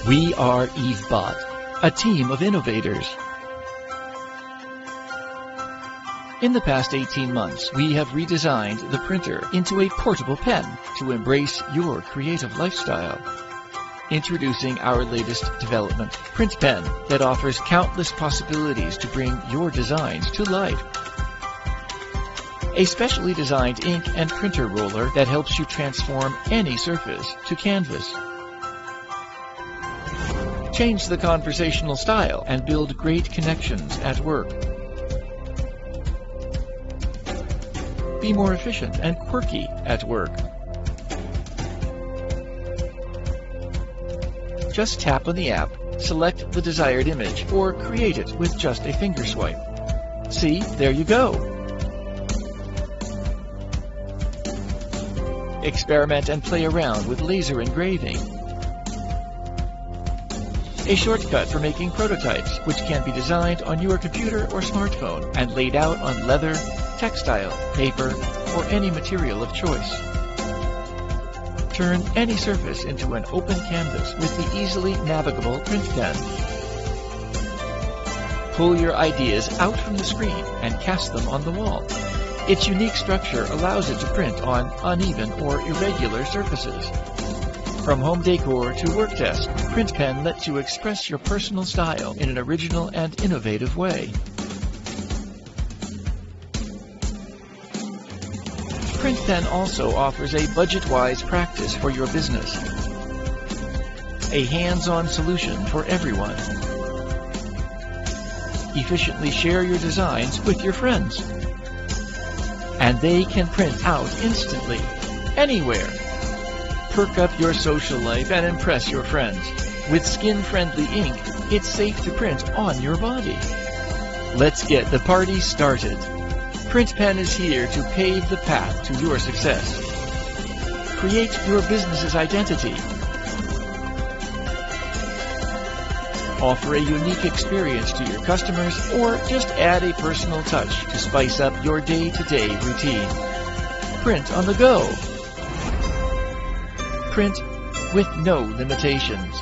We are Evebot, a team of innovators. In the past 18 months, we have redesigned the printer into a portable pen to embrace your creative lifestyle. Introducing our latest development, printpen, that offers countless possibilities to bring your designs to life. A specially designed ink and printer roller that helps you transform any surface to canvas. Change the conversational style and build great connections at work. Be more efficient and quirky at work. Just tap on the app, select the desired image, or create it with just a finger swipe. See, there you go. Experiment and play around with laser engraving. A shortcut for making prototypes, which can be designed on your computer or smartphone and laid out on leather, textile, paper, or any material of choice. Turn any surface into an open canvas with the easily navigable print pen. Pull your ideas out from the screen and cast them on the wall. Its unique structure allows it to print on uneven or irregular surfaces. From home decor to work desk, printpen lets you express your personal style in an original and innovative way. Printpen also offers a budget-wise practice for your business. A hands-on solution for everyone. Efficiently share your designs with your friends. And they can print out instantly, anywhere. Perk up your social life and impress your friends. With skin-friendly ink, it's safe to print on your body. Let's get the party started. Printpen is here to pave the path to your success. Create your business's identity. Offer a unique experience to your customers, or just add a personal touch to spice up your day-to-day routine. Print on the go. Print with no limitations.